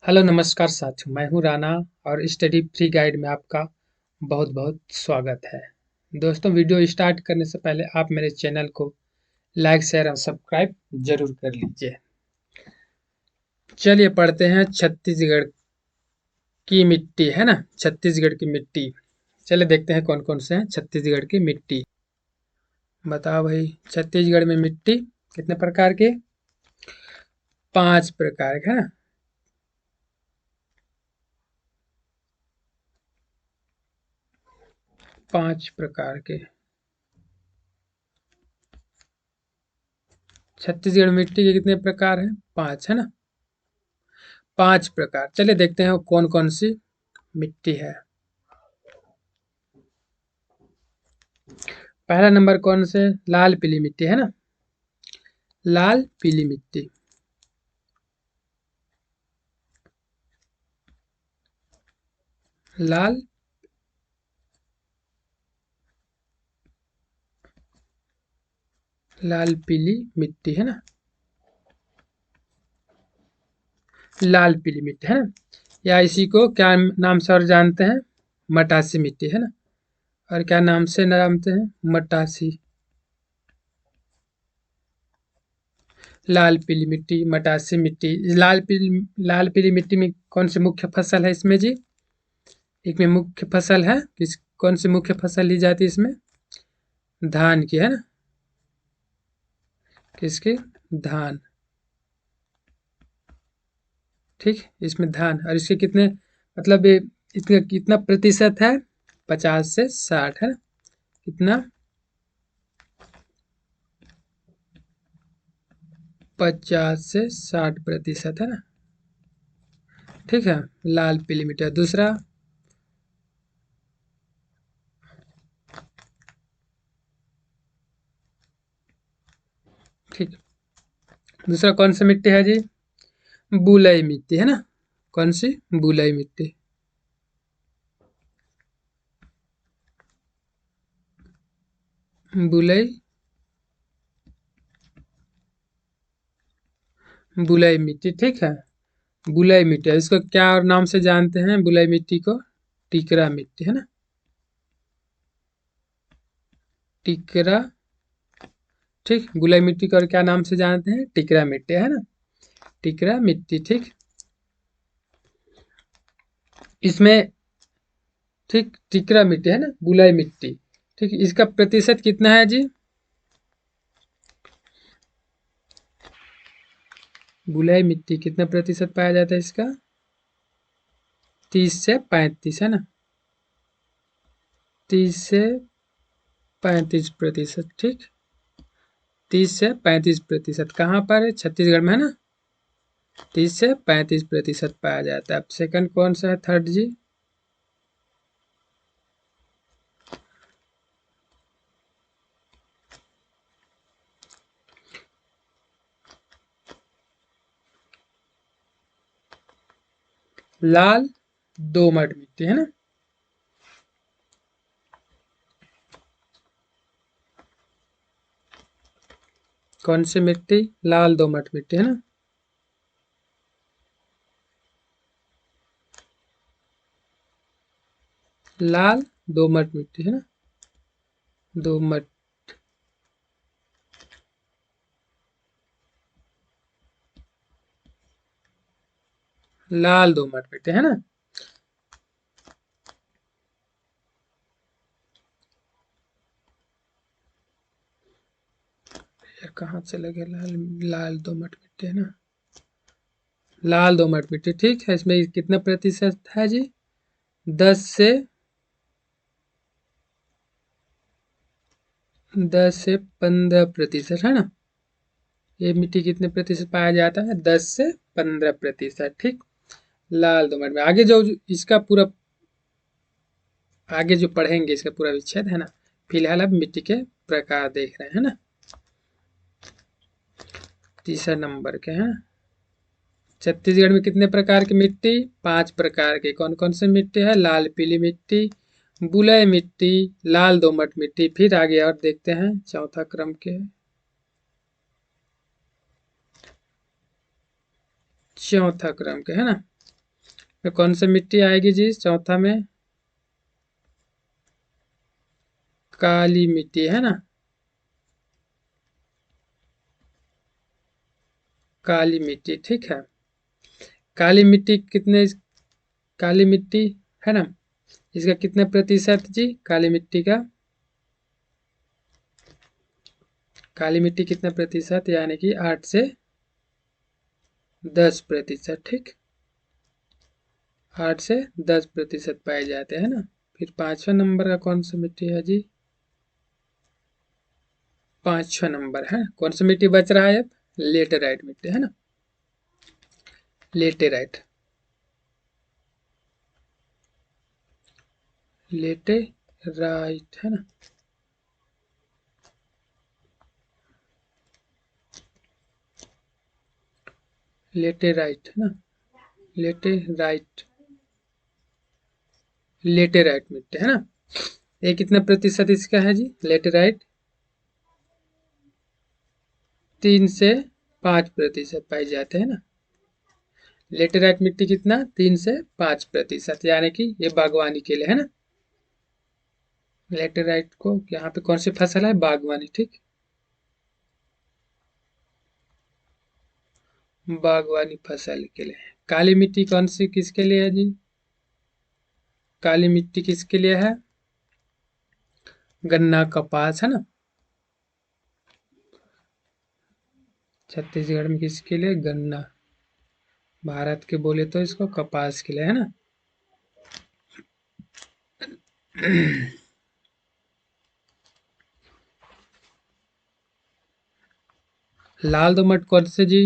Hello नमस्कार साथियों, मैं हूं राणा और स्टडी फ्री गाइड में आपका बहुत बहुत स्वागत है। दोस्तों, वीडियो स्टार्ट करने से पहले आप मेरे चैनल को लाइक शेयर और सब्सक्राइब जरूर कर लीजिए। चलिए पढ़ते हैं छत्तीसगढ़ की मिट्टी, है ना। छत्तीसगढ़ की मिट्टी, चलिए देखते हैं कौन कौन से हैं छत्तीसगढ़ की मिट्टी। बताओ भाई, छत्तीसगढ़ में मिट्टी कितने प्रकार की? 5 प्रकार के, है ना। 5 प्रकार के छत्तीसगढ़ मिट्टी के कितने प्रकार हैं? 5, है ना। 5 प्रकार। चलिए देखते हैं कौन कौन सी मिट्टी है। पहला नंबर कौन से? लाल पीली मिट्टी, है ना। लाल पीली मिट्टी, लाल लाल पीली मिट्टी, है ना। लाल पीली मिट्टी, है ना। या इसी को क्या नाम से और जानते हैं? मटासी मिट्टी, है ना। और क्या नाम से जानते हैं? मटासी। लाल पीली मिट्टी, मटासी मिट्टी। लाल पीली मिट्टी में कौन सी मुख्य फसल है इसमें जी? एक में मुख्य फसल है किस? कौन सी मुख्य फसल ली जाती है इसमें? धान की, है ना। किसकी? धान। ठीक, इसमें धान। और इसके कितने, मतलब ये इसका कितना प्रतिशत है? 50 से 60, है ना। कितना? 50 से 60%, है ना। ठीक है, लाल पीली मिट्टी। दूसरा? ठीक, दूसरा कौन सी मिट्टी है जी? बुलई मिट्टी, है ना। कौन सी? बुलई मिट्टी। बुलई बुलई मिट्टी, ठीक है। बुलई मिट्टी, इसको क्या और नाम से जानते हैं बुलई मिट्टी को? टिकरा मिट्टी, है ना। टिकरा। ठीक, बुलई मिट्टी को और क्या नाम से जानते हैं? टिकरा मिट्टी, है ना। टिकरा मिट्टी, ठीक। इसमें, ठीक, टिकरा मिट्टी, है ना, बुलई मिट्टी। ठीक, इसका प्रतिशत कितना है जी? बुलई मिट्टी कितना प्रतिशत पाया जाता है इसका? 30 से 35, है ना। 30 से 35%, ठीक। 30 से 35% कहाँ पर है? छत्तीसगढ़ में, है ना। 30 से 35% पाया जाता है। अब सेकंड कौन सा है? थर्ड जी? लाल दोमट मिट्टी, है ना। कौन सी मिट्टी? लाल दोमट मिट्टी, है ना। लाल दोमट मिट्टी, है ना। दोमट, लाल दोमट मिट्टी, है ना। ये कहाँ से लगे? लाल लाल दोमट मिट्टी, है ना। लाल दोमट मिट्टी, ठीक है। इसमें कितना प्रतिशत है जी? 10 से 15%, है ना। ये मिट्टी कितने प्रतिशत पाया जाता है? 10 से 15%, ठीक। लाल दोमट में आगे जो इसका पूरा, आगे जो पढ़ेंगे इसका पूरा विच्छेद, है ना। फिलहाल अब मिट्टी के प्रकार देख रहे हैं ना। तीसरा नंबर के हैं। छत्तीसगढ़ में कितने प्रकार की मिट्टी? 5 प्रकार की। कौन कौन सी मिट्टी है? लाल पीली मिट्टी, बुलई मिट्टी, लाल दोमट मिट्टी। फिर आगे और देखते हैं चौथा क्रम के, चौथा क्रम के, है ना। तो कौन सी मिट्टी आएगी जी चौथा में? काली मिट्टी है ना, काली मिट्टी, ठीक है। काली मिट्टी कितने, काली मिट्टी है ना, इसका कितने प्रतिशत जी काली मिट्टी का? काली मिट्टी कितने प्रतिशत, यानी कि 8 से 10%, ठीक। 8 से 10% पाए जाते हैं ना। फिर 5वां नंबर का कौन सा मिट्टी है जी? 5वां नंबर है कौन सा मिट्टी बच रहा है अब? लेटेराइट मिट्टी है ना, लेटेराइट, लेटेराइट है ना। लेटेराइट है ना, लेटेराइट, लेटेराइट मिट्टी है ना। ये कितने प्रतिशत इसका है जी लेटेराइट? 3 से 5% पाए जाते हैं ना। लेटेराइट मिट्टी कितना? 3 से 5%, यानी कि ये बागवानी के लिए है ना। लेटेराइट को यहाँ पे कौन सी फसल है? बागवानी, ठीक। बागवानी फसल के लिए। काली मिट्टी कौन सी किसके लिए है जी? काली मिट्टी किसके लिए है? गन्ना कपास है ना। छत्तीसगढ़ में किसके लिए? गन्ना। भारत के बोले तो इसको कपास के लिए है ना। लाल दोमट कौन से जी?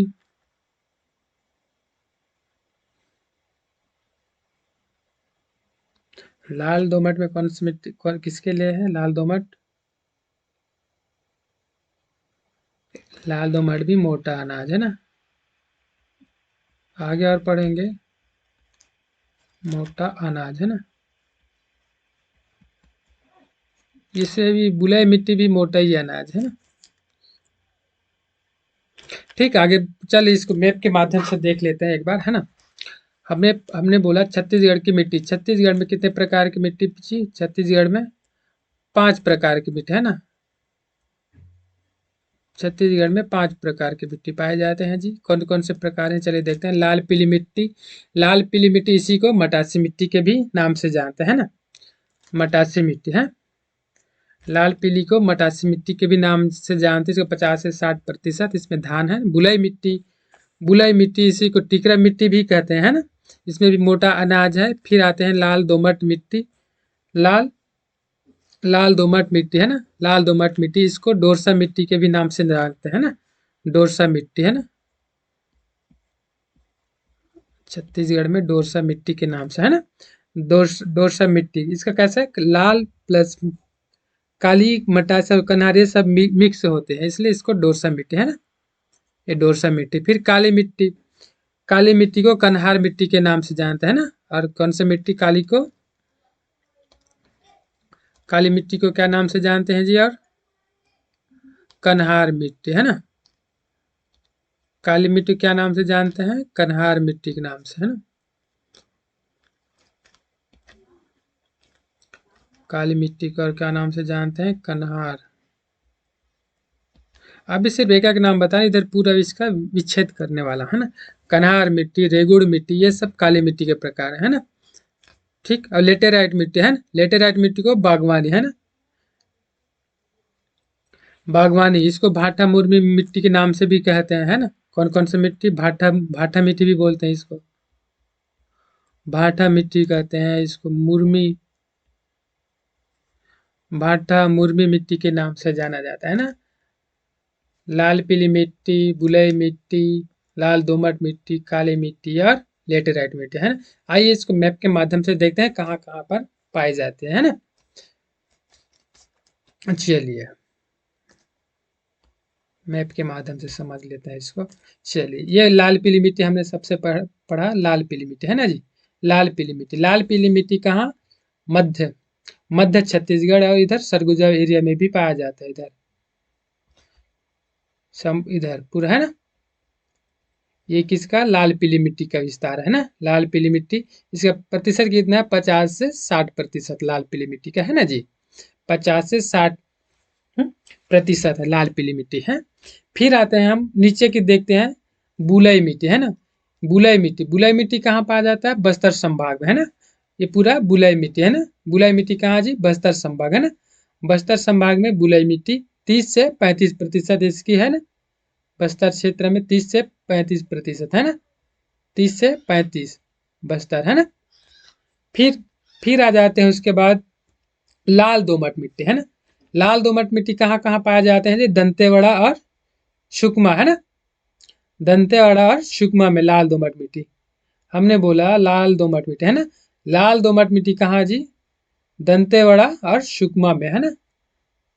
लाल दोमट में कौन सी मिट्टी किसके लिए है लाल दोमट? लाल दोमट भी मोटा अनाज है ना। आगे और पढ़ेंगे। मोटा अनाज है ना, इससे भी बुलाई मिट्टी भी मोटा ही अनाज है ना। ठीक, आगे चल इसको मैप के माध्यम से देख लेते हैं एक बार, है ना। हमने हमने बोला छत्तीसगढ़ की मिट्टी, छत्तीसगढ़ में कितने प्रकार की मिट्टी थी? छत्तीसगढ़ में 5 प्रकार की मिट्टी है ना। छत्तीसगढ़ में 5 प्रकार की मिट्टी पाए जाते हैं जी। कौन कौन से प्रकार हैं चलिए देखते हैं। लाल पीली मिट्टी, लाल पीली मिट्टी इसी को मटासी मिट्टी के भी नाम से जानते हैं ना। मटासी मिट्टी है, लाल पीली को मटासी मिट्टी के भी नाम से जानते हैं। इसको 50 से 60% इसमें धान है। बुलाई मिट्टी, बुलाई मिट्टी इसी को टिकरा मिट्टी भी कहते हैं, है ना। इसमें भी मोटा अनाज है। फिर आते हैं लाल दोमट मिट्टी, लाल लाल दोमट मिट्टी है ना। लाल दोमट मिट्टी इसको डोरसा मिट्टी के भी नाम से जानते हैं ना। डोरसा मिट्टी है ना, छत्तीसगढ़ में डोरसा मिट्टी के नाम से है ना। डोरसा मिट्टी इसका कैसा है? लाल प्लस काली मटासा कन्हार ये सब मिक्स होते हैं, इसलिए इसको डोरसा मिट्टी है ना। ये डोरसा मिट्टी। फिर काली मिट्टी, काली मिट्टी को कन्हार मिट्टी के नाम से जानते हैं ना। और कौन सा मिट्टी काली को? काली मिट्टी को क्या नाम से जानते हैं जी? और कन्हार मिट्टी है ना। काली मिट्टी क्या नाम से जानते हैं? कन्हार मिट्टी के नाम से है ना। काली मिट्टी को और क्या नाम से जानते हैं? कन्हार। अब इसे रेखा के नाम बताएं, इधर पूरा इसका विच्छेद करने वाला है ना। कन्हार मिट्टी, रेगुड़ मिट्टी, ये सब काली मिट्टी के प्रकार है ना। ठीक, और लेटेराइट मिट्टी है ना, लेटेराइट मिट्टी को बागवानी है ना। बागवानी इसको भाटा मुर्मी मिट्टी के नाम से भी कहते हैं, है ना। कौन कौन सी मिट्टी? भाटा, भाटा मिट्टी भी बोलते हैं इसको, भाटा मिट्टी कहते हैं इसको। मुर्मी, भाटा मुर्मी मिट्टी के नाम से जाना जाता है ना। लाल पीली मिट्टी, बुलई मिट्टी, लाल दोमट मिट्टी, काली मिट्टी और लेटेराइट मिट्टी है ना। आइए इसको मैप के माध्यम से देखते हैं कहाँ कहाँ पर पाए जाते हैं, है ना। चलिए मैप के माध्यम से समझ लेते हैं इसको। चलिए, ये लाल पीली मिट्टी हमने सबसे पढ़ा, लाल पीली मिट्टी है ना जी। लाल पीली मिट्टी, लाल पीली मिट्टी कहाँ? मध्य, मध्य छत्तीसगढ़ और इधर सरगुजा एरिया में भी पाया जाता है। इधर इधर पूरा है ना। ये किसका, लाल पीली मिट्टी का विस्तार है ना, लाल पीली मिट्टी। इसका प्रतिशत कितना है, 50 से 60% लाल पीली मिट्टी का है ना जी, 50 से 60 प्रतिशत है लाल पीली मिट्टी है। फिर आते हैं हम नीचे की देखते हैं, बुलई मिट्टी है ना, बुलई मिट्टी, बुलई मिट्टी कहाँ पाया जाता है, बस्तर संभाग में है ना, ये पूरा बुलई मिट्टी है ना, बुलई मिट्टी कहाँ जी, बस्तर संभाग है ना, बस्तर संभाग में बुलई मिट्टी 30 से 35% इसकी है ना, बस्तर क्षेत्र में 30 से 35% है ना, 30 से 35 बस्तर है ना। फिर फिर आ जाते हैं उसके बाद लाल दोमट मिट्टी है ना, लाल दोमट मिट्टी कहाँ कहाँ पाए जाते हैं जी, दंतेवाड़ा और सुकमा है ना, दंतेवाड़ा और सुकमा में लाल दोमट मिट्टी। हमने बोला लाल दोमट मिट्टी है ना, लाल दोमट मिट्टी कहाँ जी, दंतेवाड़ा और सुकमा में है ना,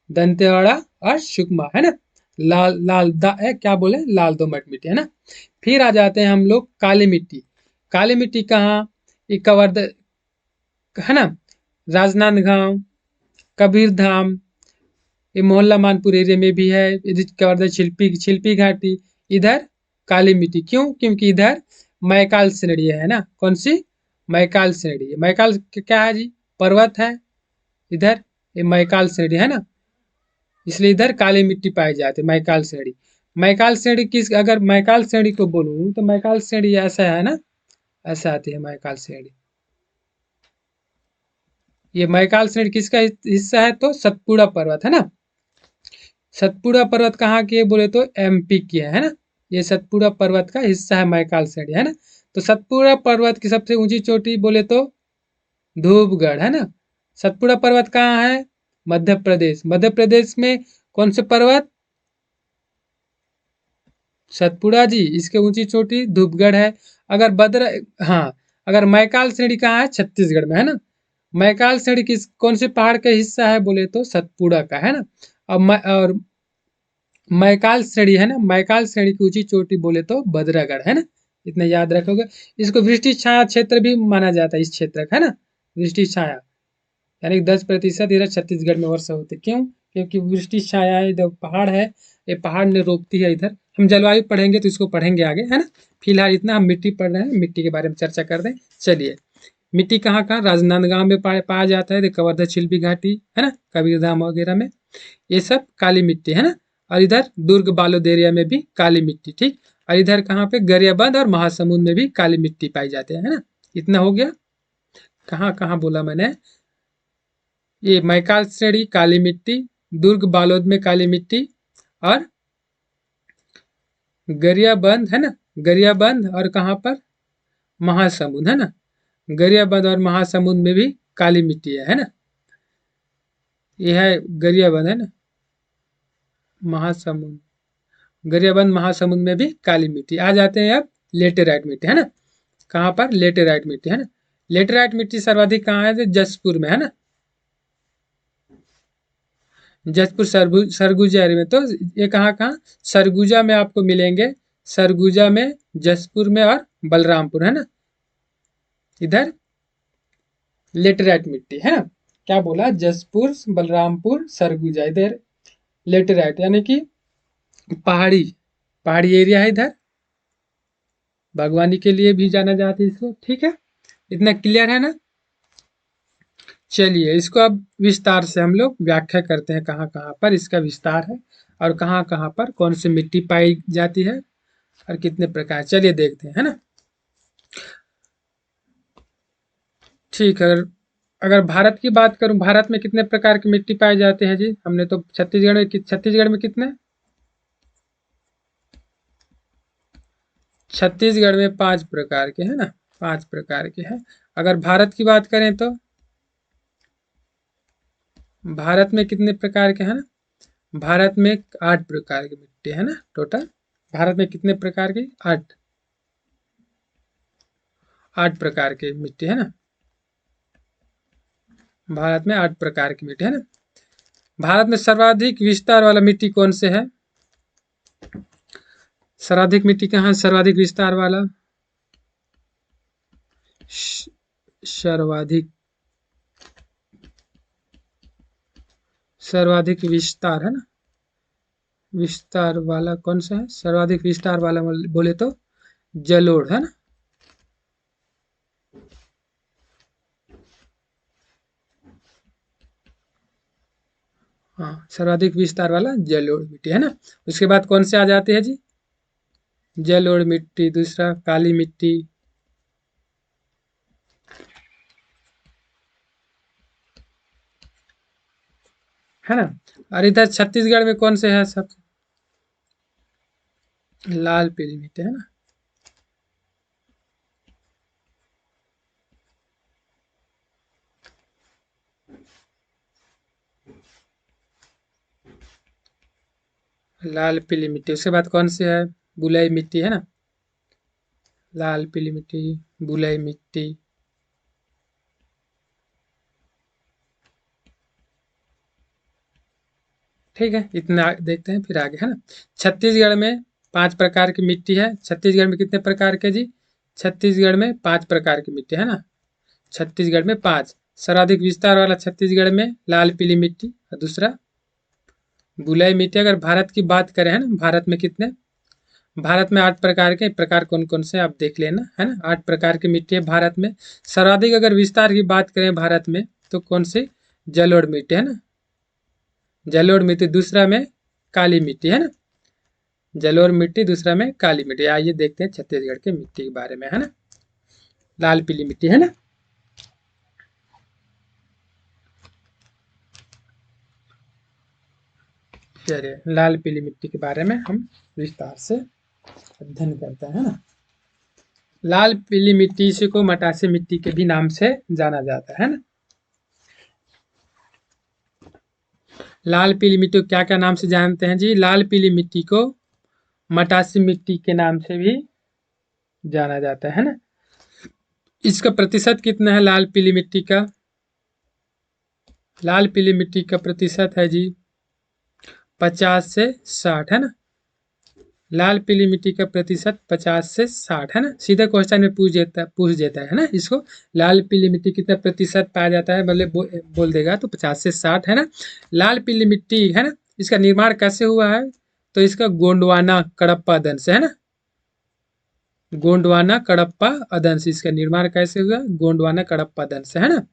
दंतेवाड़ा और सुकमा है ना, लाल लाल क्या बोले, लाल दोमट मिट्टी है ना। फिर आ जाते हैं हम लोग काली मिट्टी, काली मिट्टी कहाँ, ये कवर्ध है ना, राजनांदगांव, कबीर धाम, ये मोहल्ला मानपुर एरिया में भी है, इधर कवर्धा शिल्पी शिल्पी घाटी, इधर काली मिट्टी, क्यों, क्योंकि इधर मैकाल श्रेणी है ना, कौन सी, मैकाल श्रेणी, मैकाल क्या है जी, पर्वत है इधर, ये मैकाल श्रेणी है ना, इसलिए इधर काली मिट्टी पाई जाती है, मैकाल श्रेणी। मैकाल श्रेणी किस, अगर मैकाल श्रेणी को बोलूं तो मैकाल श्रेणी ऐसा है ना, ऐसा आती है मैकाल श्रेणी। ये मैकाल श्रेणी किसका हिस्सा है, तो सतपुड़ा पर्वत है ना, सतपुड़ा पर्वत कहाँ की है बोले तो एमपी की है ना, ये सतपुड़ा पर्वत का हिस्सा है मैकाल श्रेणी है ना। तो सतपुड़ा पर्वत की सबसे ऊंची चोटी बोले तो धूपगढ़ है ना, सतपुड़ा पर्वत कहाँ है, मध्य प्रदेश, मध्य प्रदेश में कौन से पर्वत, सतपुड़ा जी, इसके ऊंची चोटी धूपगढ़ है। अगर बद्र, हाँ, अगर मैकाल श्रेणी कहाँ है, छत्तीसगढ़ में है ना, मैकाल श्रेणी किस कौन से पहाड़ का हिस्सा है बोले तो सतपुड़ा का है ना। और मैकाल श्रेणी है ना, मैकाल श्रेणी की ऊंची चोटी बोले तो बद्रगढ़ है ना, इतना याद रखोगे। इसको वृष्टि छाया क्षेत्र भी माना जाता है, इस क्षेत्र का है ना, वृष्टि छाया, यानी 10% इधर छत्तीसगढ़ में वर्षा होती है, क्यों, क्योंकि वृष्टि छाया है, इधर पहाड़ है, ये पहाड़ ने रोकती है इधर। हम जलवायु पढ़ेंगे तो इसको पढ़ेंगे आगे है ना, फिलहाल इतना हम मिट्टी पढ़ रहे हैं, मिट्टी के बारे में चर्चा कर दें। चलिए, मिट्टी कहाँ कहाँ, राजनांदगांव में पाया जाता है, कवर्धा शिल्पी घाटी है ना, कबीरधाम वगैरह में, ये सब काली मिट्टी है ना। और इधर दुर्ग बालोद एरिया में भी काली मिट्टी, ठीक। और इधर कहाँ पे, गरियाबंद और महासमुंद में भी काली मिट्टी पाई जाते हैं है ना। इतना हो गया, कहाँ कहाँ बोला मैंने, ये मैकाल श्रेणी काली मिट्टी, दुर्ग बालोद में काली मिट्टी, और गरियाबंद है ना, गरियाबंद और कहाँ पर, महासमुंद है ना, गरियाबंद और महासमुंद में भी काली मिट्टी है ना, ये है गरियाबंद है ना, महासमुंद, गरियाबंद महासमुंद में भी काली मिट्टी। आ जाते हैं अब लेटेराइट मिट्टी है ना, कहाँ पर, लेटेराइट मिट्टी है ना, लेटेराइट मिट्टी सर्वाधिक कहाँ है, जसपुर में है ना, जसपुर सरगुजा एरिया में। तो ये कहाँ कहाँ, सरगुजा में आपको मिलेंगे, सरगुजा में, जसपुर में और बलरामपुर है ना, इधर लेटेराइट मिट्टी है ना, क्या बोला, जसपुर, बलरामपुर, सरगुजा, इधर लेटेराइट यानी कि पहाड़ी, पहाड़ी एरिया है इधर, बागवानी के लिए भी जाना जाता है इसको, ठीक है, इतना क्लियर है ना। चलिए, इसको अब विस्तार से हम लोग व्याख्या करते हैं, कहाँ कहाँ पर इसका विस्तार है और कहाँ कहाँ पर कौन सी मिट्टी पाई जाती है और कितने प्रकार, चलिए देखते हैं है ना। ठीक है, अगर भारत की बात करूं, भारत में कितने प्रकार की मिट्टी पाए जाते हैं जी, हमने तो छत्तीसगढ़ में कितने, छत्तीसगढ़ में 5 प्रकार के है ना, 5 प्रकार के हैं। अगर भारत की बात करें तो भारत में कितने प्रकार के हैं ना, भारत में 8 प्रकार की मिट्टी है ना टोटल, भारत में कितने प्रकार की, 8 प्रकार की मिट्टी है ना, भारत में 8 प्रकार की मिट्टी है ना। भारत में सर्वाधिक विस्तार वाला मिट्टी कौन से है, सर्वाधिक मिट्टी कहाँ है, सर्वाधिक विस्तार वाला, सर्वाधिक, सर्वाधिक विस्तार है ना, विस्तार वाला कौन सा है, सर्वाधिक विस्तार वाला बोले तो जलोढ़, है ना। हाँ, सर्वाधिक विस्तार वाला जलोढ़ मिट्टी, है ना। उसके बाद कौन से आ जाते हैं जी? जलोढ़ मिट्टी, दूसरा काली मिट्टी, है ना। और इधर छत्तीसगढ़ में कौन से है सब? लाल पीली मिट्टी, है ना। लाल पीली मिट्टी, उसके बाद कौन से है? बुलई मिट्टी, है ना। लाल पीली मिट्टी, बुलई मिट्टी। ठीक है, इतना देखते हैं फिर आगे, है ना। छत्तीसगढ़ में 5 प्रकार की मिट्टी है। छत्तीसगढ़ में कितने प्रकार के जी? छत्तीसगढ़ में 5 प्रकार की मिट्टी, है ना। छत्तीसगढ़ में 5। सर्वाधिक विस्तार वाला छत्तीसगढ़ में लाल पीली मिट्टी, और दूसरा बुलई मिट्टी। अगर भारत की बात करें, है ना, भारत में कितने? भारत में 8 प्रकार के। प्रकार कौन कौन से आप देख लेना, है ना। 8 प्रकार की मिट्टी है भारत में। सर्वाधिक अगर विस्तार की बात करें भारत में, तो कौन सी? जलोढ़ मिट्टी, है ना। जलोढ़ मिट्टी, दूसरा में काली मिट्टी, है ना। जलोढ़ मिट्टी, दूसरा में काली मिट्टी। आइए देखते हैं छत्तीसगढ़ के मिट्टी के बारे में, है ना। लाल पीली मिट्टी, है ना। चलिए, लाल पीली मिट्टी के बारे में हम विस्तार से अध्ययन करते हैं, है ना। लाल पीली मिट्टी, इसी को मटासी मिट्टी के भी नाम से जाना जाता है ना। लाल पीली मिट्टी को क्या क्या नाम से जानते हैं जी? लाल पीली मिट्टी को मटासी मिट्टी के नाम से भी जाना जाता है ना। इसका प्रतिशत कितना है लाल पीली मिट्टी का? लाल पीली मिट्टी का प्रतिशत है जी 50 से 60, है ना। लाल पीली मिट्टी का प्रतिशत 50 से 60, है ना। सीधे क्वेश्चन में पूछ देता है ना इसको। लाल पीली मिट्टी कितना प्रतिशत पाया जाता है, मतलब बोल देगा तो 50 से 60, है ना। लाल पीली मिट्टी, है ना, इसका निर्माण कैसे हुआ है? तो इसका गोंडवाना कडप्पा अदन से, है ना। गोंडवाना कडप्पा अदन से इसका निर्माण कैसे हुआ? गोंडवाना कडप्पा अदन से, है ना।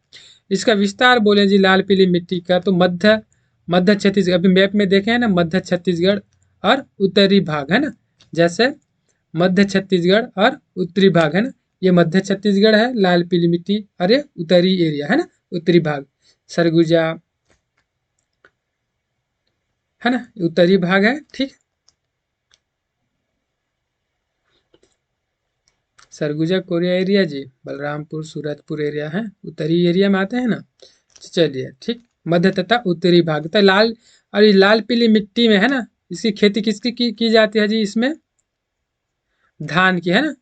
इसका विस्तार बोले जी लाल पीली मिट्टी का, तो मध्य मध्य छत्तीसगढ़, अभी मैप में देखे हैं ना, मध्य छत्तीसगढ़ और उत्तरी भाग, है ना। जैसे मध्य छत्तीसगढ़ और उत्तरी भाग, है ना। ये मध्य छत्तीसगढ़ है लाल पीली मिट्टी, और ये उत्तरी एरिया, है ना, उत्तरी भाग। सरगुजा, है ना, उत्तरी भाग है, ठीक। सरगुजा कोरिया एरिया जी, बलरामपुर सूरजपुर एरिया है, उत्तरी एरिया में आते हैं ना। चलिए, ठीक। मध्य तथा उत्तरी भाग, तो लाल, और ये लाल पीली मिट्टी में, है ना, इसकी खेती किसकी की जाती है जी? इसमें धान की, है ना।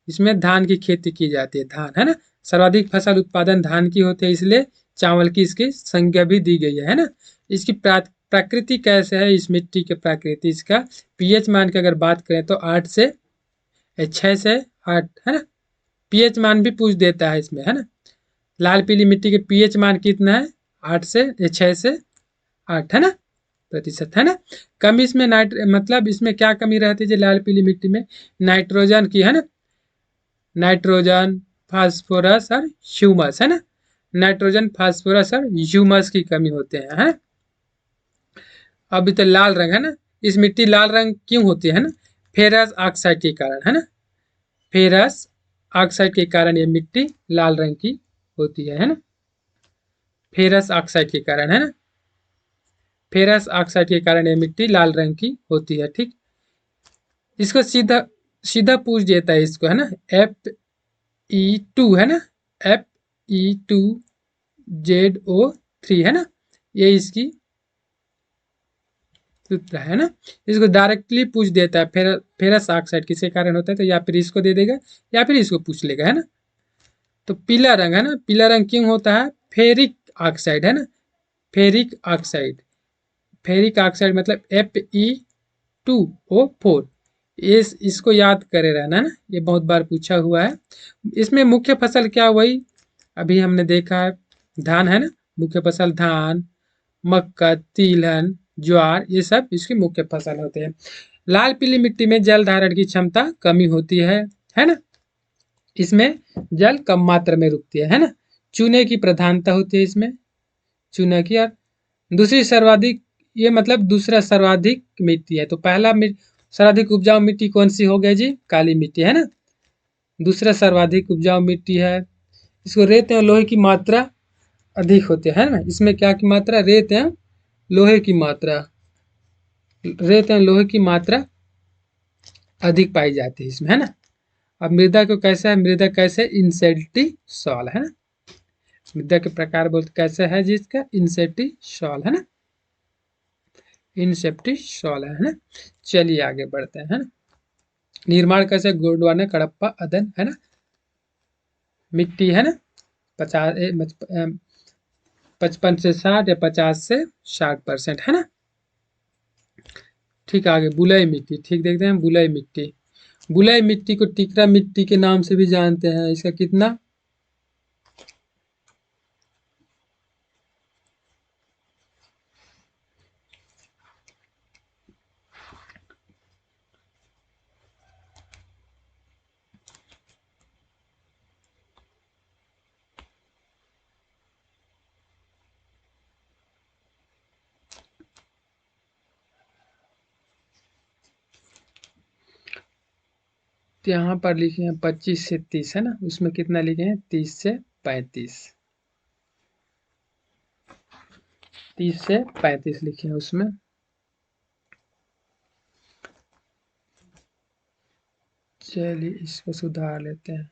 इसमें धान की खेती की जाती है, धान, है ना। सर्वाधिक फसल उत्पादन धान की होती है, इसलिए चावल की इसकी संख्या भी दी गई है ना। इसकी प्रकृति कैसे है इस मिट्टी के? प्रकृति इसका पीएच मान की अगर बात करें तो 6 से 8, है ना। पीएच मान भी पूछ देता है इसमें, है ना। लाल पीली मिट्टी के पीएच मान कितना है? 6 से 8, है ना, प्रतिशत, है ना। कमी इसमें मतलब इसमें क्या कमी रहती है जी लाल पीली मिट्टी में? नाइट्रोजन की, है ना। नाइट्रोजन, फास्फोरस और ह्यूमस, है ना। नाइट्रोजन, फास्फोरस और ह्यूमस की कमी होते हैं, है। अभी तो लाल रंग, है ना। इस मिट्टी लाल रंग क्यों होती है ना? फेरस ऑक्साइड के कारण, है ना। फेरस ऑक्साइड के कारण ये मिट्टी लाल रंग की होती है ना। फेरस ऑक्साइड के कारण, है ना। फेरस ऑक्साइड के कारण ये मिट्टी लाल रंग की होती है, ठीक। इसको सीधा सीधा पूछ देता है इसको, है ना। Fe2, है ना। Fe2ZO3, है ना, ये इसकी सूत्र है ना। इसको डायरेक्टली पूछ देता है, फेरस ऑक्साइड किसके कारण होता है, तो या फिर इसको दे देगा या फिर इसको पूछ लेगा, है ना। तो पीला रंग, है ना, पीला रंग क्यों होता है? फेरिक ऑक्साइड, है ना। फेरिक ऑक्साइड, फेरिक ऑक्साइड मतलब Fe2O4। इसको याद करे रहना ना, ये बहुत बार पूछा हुआ है। इसमें मुख्य फसल क्या? वही अभी हमने देखा है, धान, है ना। मुख्य फसल धान, मक्का, तिलहन, ज्वार, ये सब इसकी मुख्य फसल होते हैं। लाल पीली मिट्टी में जल धारण की क्षमता कमी होती है। है ना। इसमें जल कम मात्रा में रुकती है ना। चूने की प्रधानता होती है इसमें, चूना की। और दूसरी सर्वाधिक, ये मतलब दूसरा सर्वाधिक मिट्टी है। तो पहला सर्वाधिक उपजाऊ मिट्टी कौन सी हो गई जी? काली मिट्टी, है ना। दूसरा सर्वाधिक उपजाऊ मिट्टी है। इसको रेत एवं लोहे की मात्रा अधिक होती है ना। इसमें क्या की मात्रा? रेत एवं लोहे की मात्रा, रेत एवं लोहे की मात्रा अधिक पाई जाती है इसमें, है ना। अब मृदा को कैसा है? मृदा कैसे? इंसेल्टी सॉल, है ना। मृदा के प्रकार बोलते कैसे है जी? इसका इंसेप्टी सॉल, है ना। इंसेप्टी सॉल है ना। चलिए आगे बढ़ते हैं, है ना। निर्माण कैसे? गोंडवाना, कडप्पा, अदन, है ना। मिट्टी, है ना। 55 से 60 या 50 से 60%, है ना। ठीक, आगे बुलई मिट्टी, ठीक देखते हैं। बुलई मिट्टी, बुलई मिट्टी को टिकरा मिट्टी के नाम से भी जानते हैं। इसका कितना? तो यहाँ पर लिखे हैं 25 से 30, है ना। उसमें कितना लिखे हैं? 30 से 35, 30 से 35 लिखे हैं उसमें। चलिए इसको सुधार लेते हैं।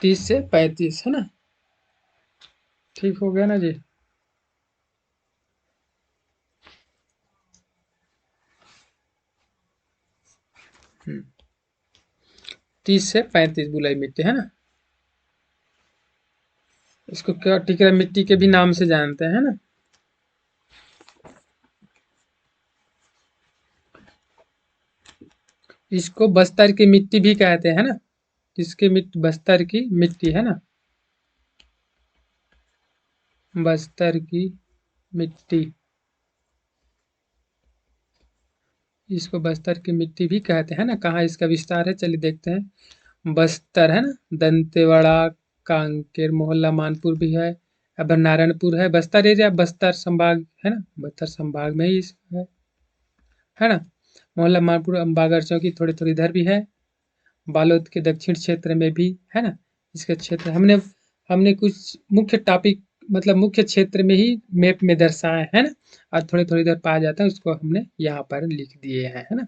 30 से 35, है ना। ठीक हो गया ना जी। 30 से 35 बुलाई मिट्टी, है ना। इसको क्या टिकरा मिट्टी के भी नाम से जानते हैं ना। इसको बस्तर की मिट्टी भी कहते हैं ना। किसकी मिट्टी? बस्तर की मिट्टी, है ना। बस्तर की मिट्टी, इसको बस्तर की मिट्टी भी कहते हैं ना। कहाँ इसका विस्तार है? चलिए देखते हैं। बस्तर, है ना। दंतेवाड़ा, कांकेर, मोहल्ला, मानपुर भी है। अब नारायणपुर है। बस्तर एरिया बस्तर संभाग, है ना। बस्तर संभाग में ही है ना। मोहल्ला, मानपुर, अम्बागढ़ चौकी थोड़ी थोड़ी इधर भी है। बालोद के दक्षिण क्षेत्र में भी, है ना। इसके क्षेत्र हमने हमने कुछ मुख्य टॉपिक, मतलब मुख्य क्षेत्र में ही मैप में दर्शाए है ना। और थोड़े थोड़ी इधर पाया जाता है, उसको हमने यहाँ पर लिख दिए हैं, है ना।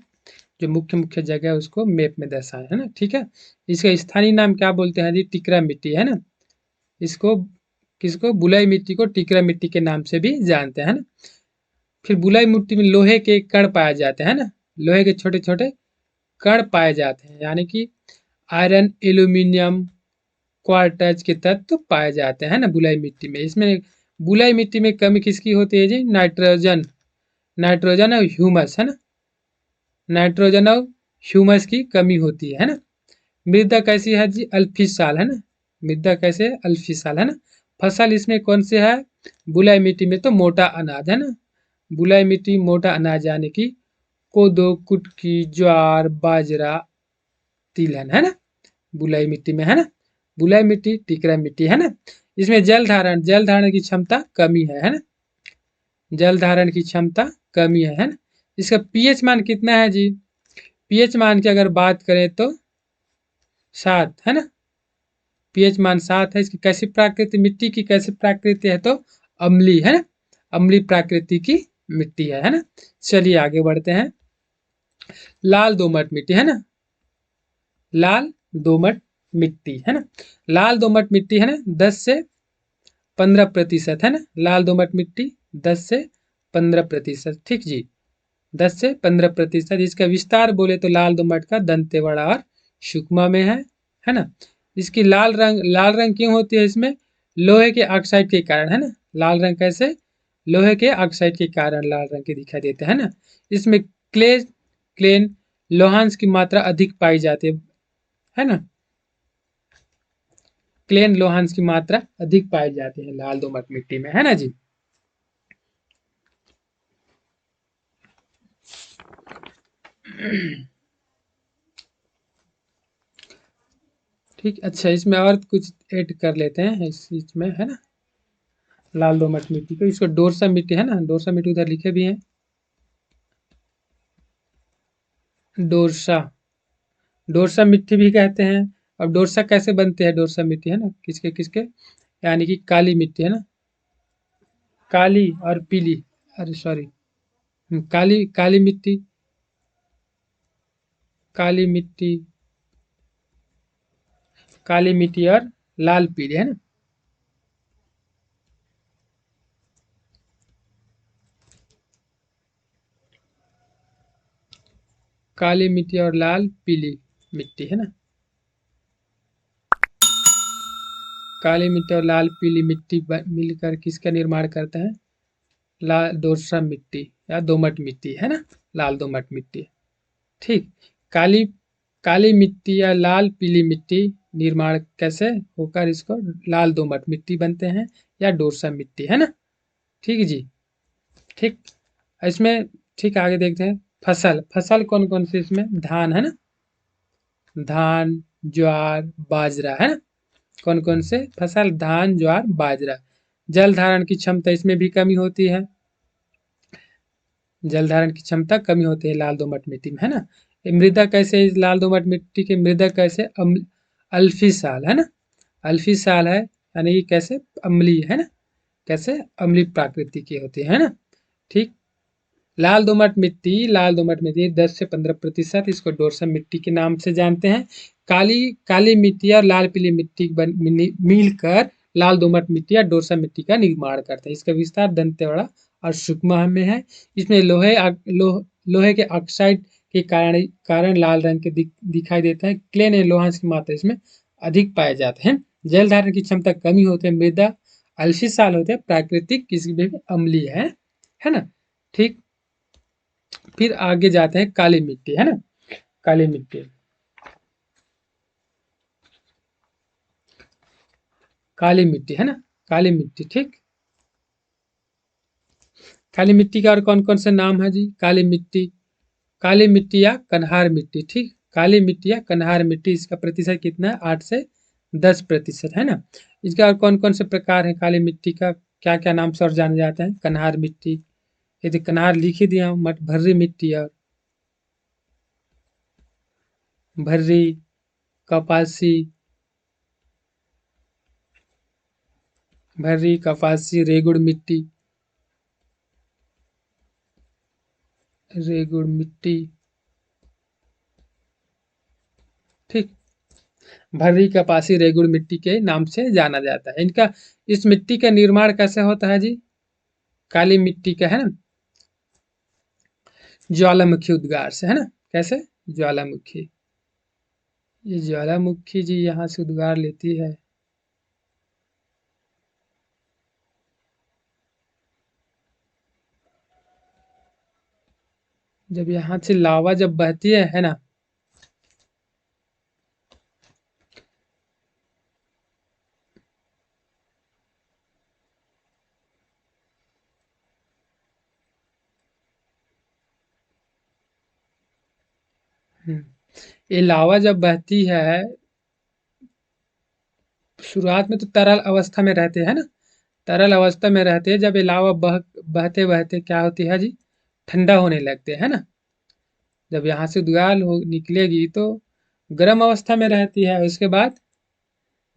जो मुख्य मुख्य जगह है उसको मैप में दर्शाए, है ना। ठीक है। इसका स्थानीय नाम क्या बोलते हैं जी? टिकरा मिट्टी, है ना। इसको किसको? बुलाई मिट्टी को टिकरा मिट्टी के नाम से भी जानते हैं, है ना। फिर बुलाई मिट्टी में लोहे के कण पाए जाते हैं ना। लोहे के छोटे छोटे कण पाए जाते हैं, यानी कि आयरन, एल्यूमिनियम, क्वार्टज के तत्व पाए जाते हैं ना बुलाई मिट्टी में। इसमें बुलाई मिट्टी में कमी किसकी होती है जी? नाइट्रोजन, नाइट्रोजन और ह्यूमस, है ना। नाइट्रोजन और ह्यूमस की कमी होती है ना। मृदा कैसी है जी? अल्फीसाल, है ना। मृदा कैसे है? अल्फीसाल, है ना। फसल इसमें कौन से है? बुलाई मिट्टी में तो मोटा अनाज, है ना। बुलाई मिट्टी मोटा अनाज, यानी कि कोदो, कुटकी, ज्वार, बाजरा, तिलहन, है ना। बुलाई मिट्टी में, है ना। बुलाई मिट्टी, टिकरा मिट्टी, है ना। इसमें जल धारण की क्षमता कमी है ना। जल धारण की क्षमता कमी है ना। इसका पीएच मान कितना है जी? पीएच मान की अगर बात करें तो 7, है ना। पीएच मान 7 है। इसकी कैसी प्रकृति? मिट्टी की कैसी प्रकृति है? तो अम्लीय, है ना। अम्लीय प्रकृति की मिट्टी है ना। चलिए आगे बढ़ते हैं। लाल दोमट मिट्टी, है ना। लाल दोमट मिट्टी, है ना। लाल दोमट मिट्टी, है ना, 10 से 15%, है ना। लाल दोमट मिट्टी 10 से 15%, ठीक जी। 10 से 15%। इसका विस्तार बोले तो लाल दोमट का दंतेवाड़ा और सुकमा में है ना। इसकी लाल रंग क्यों होती है इसमें? लोहे के ऑक्साइड के कारण, है ना। लाल रंग कैसे? लोहे के ऑक्साइड के कारण लाल रंग के दिखाई देते हैं ना। इसमें क्लेन लोहांस की मात्रा अधिक पाई जाती है ना। क्लेन लोहांस की मात्रा अधिक पाई जाती है लाल दोमट मिट्टी में, है ना जी। ठीक, अच्छा इसमें और कुछ ऐड कर लेते हैं इस चीज में, है ना। लाल दोमट मिट्टी को, इसको डोरसा मिट्टी, है ना, डोरसा मिट्टी उधर लिखे भी हैं, डोरसा, डोरसा मिट्टी भी कहते हैं। अब डोरसा कैसे बनते हैं, डोरसा मिट्टी, है ना, किसके किसके, यानी कि काली मिट्टी, है ना, काली और पीली, अरे सॉरी, काली काली मिट्टी, काली मिट्टी, काली मिट्टी और लाल पीली, है ना। काली मिट्टी और लाल पीली मिट्टी, है ना। काली मिट्टी और लाल पीली मिट्टी मिलकर किसका निर्माण करते हैं, लाल दोरसा मिट्टी या दोमट मिट्टी, है ना, लाल दोमट मिट्टी। ठीक, काली काली मिट्टी या लाल पीली मिट्टी निर्माण कैसे होकर इसको लाल दोमट मिट्टी बनते हैं या डोरसा मिट्टी, है ना। ठीक जी। ठीक, इसमें, ठीक आगे देखते हैं, फसल, फसल कौन कौन सी इसमें, धान, है ना, धान, ज्वार, बाजरा, है ना, कौन कौन से फसल, धान, ज्वार, बाजरा। जल धारण की क्षमता इसमें भी कमी होती है, जल धारण की क्षमता कमी होती है लाल दोमट मिट्टी में, है ना। ये मृदा कैसे, इस लाल दोमट मिट्टी की मृदा कैसे, अल्फी साल, है ना, अल्फी साल है, यानी कि कैसे अम्लीय, है ना, कैसे अम्लीय प्रकृति की होती है ना। ठीक, लाल दोमट मिट्टी 10 से 15% इसको डोरसम मिट्टी के नाम से जानते हैं। काली काली मिट्टी और लाल पीली मिट्टी मिलकर लाल दोमट मिट्टी या डोरसा मिट्टी का निर्माण करते हैं। इसका विस्तार दंतेवाड़ा और सुकमा में है। इसमें लोहे के ऑक्साइड के कारण लाल रंग के दिखाई देता है। क्ले ने लोहांस की मात्रा इसमें अधिक पाए जाते हैं। जल धारण की क्षमता कमी होती है। मृदा अलसी साल होते हैं, प्राकृतिक किसी भी अम्लीय है ना। ठीक, फिर आगे जाते हैं काली मिट्टी, है ना, काली मिट्टी, काली मिट्टी, है ना, काली मिट्टी। ठीक, काली मिट्टी का और कौन कौन से नाम है जी, काली मिट्टी या कन्हार मिट्टी। ठीक, काली मिट्टी या कन्हार मिट्टी, इसका प्रतिशत कितना है, 8 से 10% है ना। इसका और कौन कौन से प्रकार है काली मिट्टी का, क्या क्या नाम से और जाने जाते हैं, कन्हार मिट्टी, यदि कन्हार लिख ही दिया हूँ, मठ भर्री मिट्टी और भर्री, कपासी, भर्री कपासी, रेगुड़ मिट्टी, रेगुड़ मिट्टी। ठीक, भर्री कपासी रेगुड़ मिट्टी के नाम से जाना जाता है। इनका, इस मिट्टी का निर्माण कैसे होता है जी, काली मिट्टी का, है ना, ज्वालामुखी उद्गार से, है ना, कैसे, ज्वालामुखी, ये ज्वालामुखी जी यहाँ से उद्गार लेती है। जब यहाँ से लावा जब बहती है ना, ये लावा जब बहती है, शुरुआत में तो तरल अवस्था में रहते हैं ना, तरल अवस्था में रहते हैं। जब ये लावा बहते बहते क्या होती है जी, ठंडा होने लगते हैं ना। जब यहाँ से उद्गार हो निकलेगी तो गर्म अवस्था में रहती है, उसके बाद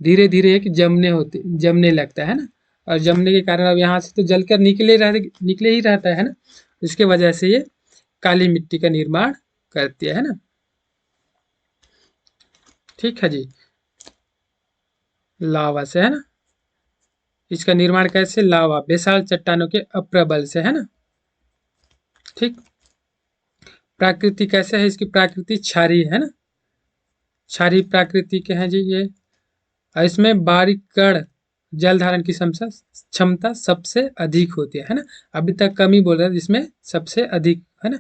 धीरे धीरे एक जमने लगता है ना। और जमने के कारण अब यहाँ से तो जलकर निकले ही रहता है ना। इसके वजह से ये काली मिट्टी का निर्माण करती है ना। ठीक है जी, लावा से, है ना, इसका निर्माण कैसे, लावा बेसाल चट्टानों के अप्रबल से, है ना। ठीक, प्राकृति कैसे है, इसकी प्राकृति क्षारीय है ना, क्षारीय प्रकृति के हैं जी ये। और इसमें बारीक कण जल धारण की क्षमता सबसे अधिक होती है ना। अभी तक कम ही बोल रहा है, जिसमें सबसे अधिक, है ना,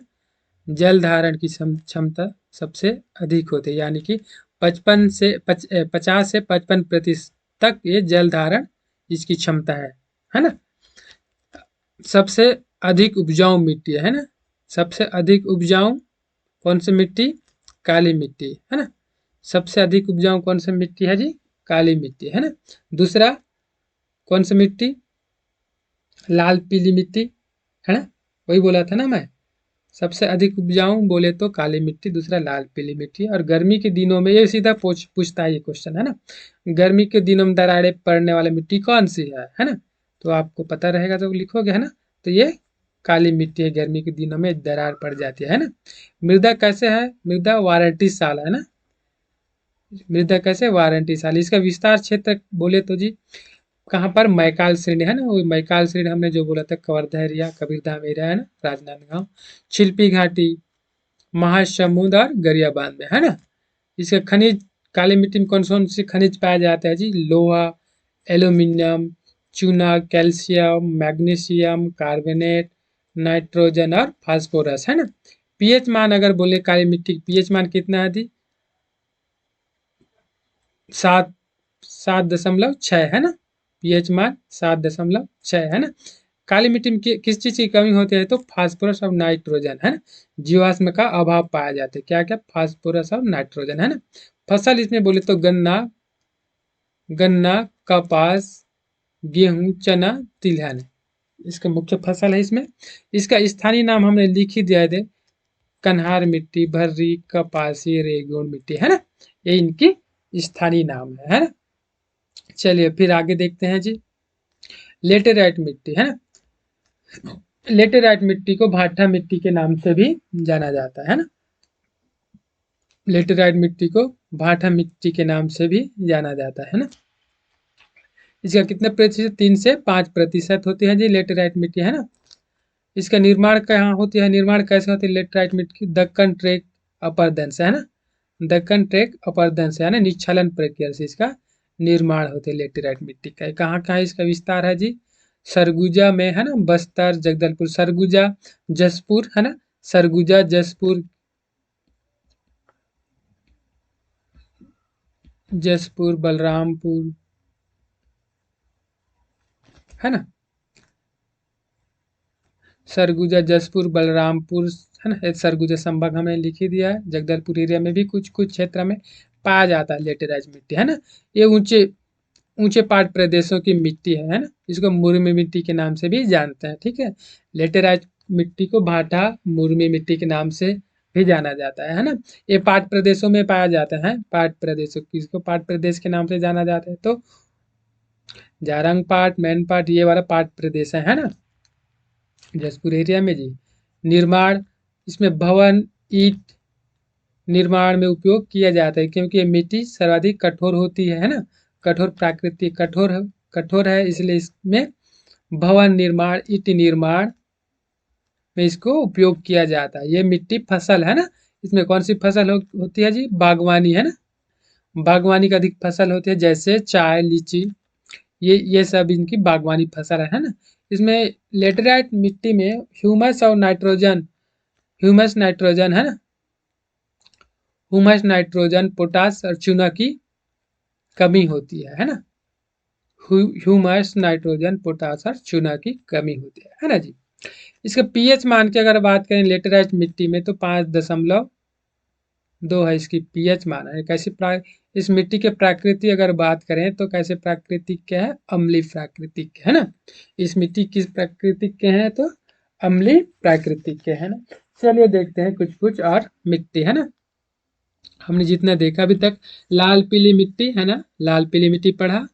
जल धारण की क्षमता सबसे अधिक होती है, यानी कि 50 से 55 तक ये जल धारण इसकी क्षमता है ना। सबसे अधिक उपजाऊ मिट्टी है ना, सबसे अधिक उपजाऊ कौन सी मिट्टी? काली मिट्टी है ना। सबसे अधिक उपजाऊ कौन सी मिट्टी है जी? काली मिट्टी है ना। दूसरा कौन सी मिट्टी? लाल पीली मिट्टी है ना, वही बोला था ना मैं। सबसे अधिक उपजाऊ बोले तो काली मिट्टी, दूसरा लाल पीली मिट्टी। और गर्मी के दिनों में ये सीधा पूछता है ये क्वेश्चन है ना, गर्मी के दिनों में दरारें पड़ने वाली मिट्टी कौन सी है ना। तो आपको पता रहेगा तो लिखोगे है ना। तो ये काली मिट्टी है, गर्मी के दिनों में दरार पड़ जाती है ना। मृदा कैसे है? मृदा वारंटी साल है ना। मृदा कैसे? वारंटी साल। इसका विस्तार क्षेत्र बोले तो जी कहाँ पर? मैकाल श्रेणी है ना, वो मैकाल श्रेणी हमने जो बोला था, कवर्धा एरिया, कबीरधाम एरिया है ना, राजनांदगांव, शिल्पी घाटी, महासमुंद और गरियाबांध में है ना। इसके खनिज, काली मिट्टी में कौन कौन से खनिज पाए जाते हैं जी? लोहा, एल्यूमिनियम, चूना, कैल्शियम, मैग्नीशियम, कार्बोनेट, नाइट्रोजन और फास्फोरस है ना। पीएच मान अगर बोले काली मिट्टी की पीएच मान कितना है जी? 7.6 है ना। पीएच मान 7.6 है ना। काली मिट्टी में किस चीज की कमी होती है? तो फास्फोरस और नाइट्रोजन है ना, जीवाश्म का अभाव पाया जाता है। क्या क्या? फास्फोरस और नाइट्रोजन है ना। फसल इसमें बोले तो गन्ना, गन्ना, कपास, गेहूं, चना, तिलहन इसका मुख्य फसल है इसमें। इसका स्थानीय नाम हमने लिख ही दिया है, कन्हार मिट्टी, भर्री, कपासी, रेगुण मिट्टी है ना, ये इनकी स्थानीय नाम है ना। चलिए फिर आगे देखते हैं जी। लेटेराइट मिट्टी है ना, लेटेराइट मिट्टी को भाटा मिट्टी के नाम से भी जाना जाता है ना। लेटेराइट मिट्टी को भाटा मिट्टी के नाम से भी जाना जाता है ना। इसका कितने प्रतिशत? 3 से 5% होती है जी लेटेराइट मिट्टी है ना। इसका निर्माण कहाँ होती है? निर्माण कैसे होती है लेटेराइट मिट्टी की? दक्कन ट्रेक अपरदन से है ना, दक्कन ट्रेक अपरदन से है ना, निच्छलन प्रक्रिया से इसका निर्माण होते है लेटेराइट मिट्टी का। कहाँ कहाँ इसका विस्तार है जी? सरगुजा में है ना, बस्तर, जगदलपुर, सरगुजा, जसपुर है ना, सरगुजा, जसपुर, जसपुर, बलरामपुर है ना, सरगुजा, जसपुर, बलरामपुर है ना। सरगुजा संभाग हमें लिख ही दिया है। जगदलपुर एरिया में भी कुछ कुछ क्षेत्र में पाया जाता है लेटेराइट मिट्टी है ना। ये ऊंचे ऊंचे पहाड़ प्रदेशों की मिट्टी है ना। इसको मुर्मी मिट्टी के नाम से भी जानते हैं, ठीक है। लेटेराइट मिट्टी को भाटा मुर्मी मिट्टी के नाम से भी जाना जाता है ना। ये पाट प्रदेशों में पाया जाता है, पाट प्रदेशों, किसको पाट प्रदेश के नाम से जाना जाता है? तो जारंग पाट, मैन पाट, ये वाला पाट प्रदेश है ना, जसपुर एरिया में जी। निर्माण, इसमें भवन, ईंट निर्माण में उपयोग किया जाता है, क्योंकि ये मिट्टी सर्वाधिक कठोर होती है ना, कठोर प्राकृतिक कठोर है, इसलिए इसमें भवन निर्माण, ईंट निर्माण में इसको उपयोग किया जाता है। ये मिट्टी फसल है ना। इसमें कौन सी फसल होती है जी? बागवानी है ना, बागवानी का अधिक फसल होती है, जैसे चाय, लीची, ये सब इनकी बागवानी फसल है ना। इसमें लेटेराइट मिट्टी में ह्यूमस और नाइट्रोजन, ह्यूमस नाइट्रोजन है ना, ह्यूमस नाइट्रोजन, पोटास और चूना की कमी होती है ना। ह्यूमस नाइट्रोजन, पोटास और चूना की कमी होती है ना जी। इसके पीएच मान की अगर बात करें लेटेराइट मिट्टी में तो 5.2 है इसकी पीएच मान है। कैसी इस मिट्टी के प्राकृतिक अगर बात करें तो कैसे प्राकृतिक के है? अम्लीय प्राकृतिक है ना। इस मिट्टी किस प्राकृतिक के हैं? तो अम्लीय प्राकृतिक के है ना। चलिए देखते हैं कुछ कुछ और मिट्टी है ना। हमने जितना देखा अभी तक, लाल पीली मिट्टी है ना, लाल पीली मिट्टी पढ़ा,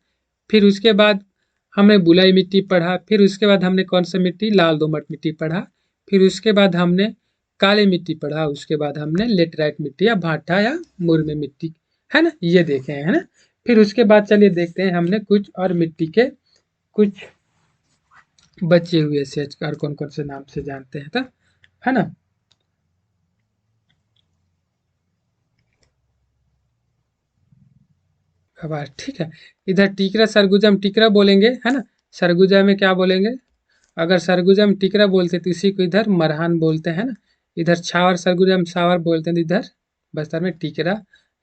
फिर उसके बाद हमने बुलाई मिट्टी पढ़ा, फिर उसके बाद हमने कौन सा मिट्टी? लाल दोमट मिट्टी पढ़ा, फिर उसके बाद हमने काली मिट्टी पढ़ा, उसके बाद हमने लेटराइट मिट्टी या भाटा या मुर्मे मिट्टी है ना, ये देखे हैं है ना। फिर उसके बाद चलिए देखते हैं हमने कुछ और मिट्टी के कुछ बचे हुए सेच और कौन कौन से नाम से जानते हैं, तो है ना। आवाज ठीक है। इधर टीकरा सरगुजा में टीकरा बोलेंगे है ना, सरगुजा में क्या बोलेंगे? अगर सरगुजा में टीकरा बोलते तो इसी को इधर मरहान बोलते हैं ना। इधर छावर, सरगुजा में सावर बोलते हैं, इधर बस्तर में टीकरा,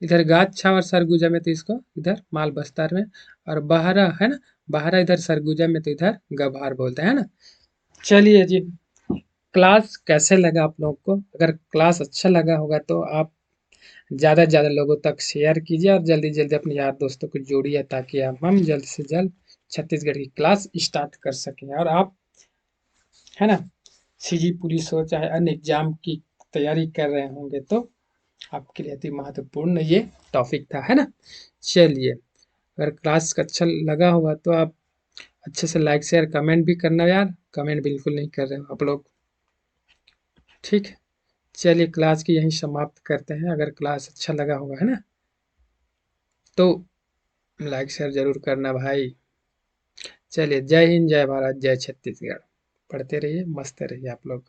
इधर गाच्छा और सरगुजा में तो इसको इधर माल बस्तर में, और बहरा है ना, बहरा इधर सरगुजा में तो इधर गभार बोलते हैं ना। चलिए जी, क्लास कैसे लगा आप लोगों को? अगर क्लास अच्छा लगा होगा तो आप ज़्यादा से ज़्यादा लोगों तक शेयर कीजिए और जल्दी जल्दी अपने यार दोस्तों को जोड़िए, ताकि हम जल्द से जल्द छत्तीसगढ़ की क्लास स्टार्ट कर सकें। और आप है ना, सीजी पुलिस हो चाहे अन्य एग्जाम की तैयारी कर रहे होंगे तो आपके लिए अति महत्वपूर्ण ये टॉपिक था, है ना। चलिए, अगर क्लास का अच्छा लगा होगा तो आप अच्छे से लाइक शेयर कमेंट भी करना यार, कमेंट बिल्कुल नहीं कर रहे हो आप लोग, ठीक है। चलिए, क्लास की यहीं समाप्त करते हैं। अगर क्लास अच्छा लगा होगा, है ना, तो लाइक शेयर जरूर करना भाई। चलिए, जय हिंद, जय भारत, जय छत्तीसगढ़। पढ़ते रहिए, मस्त रहिए आप लोग।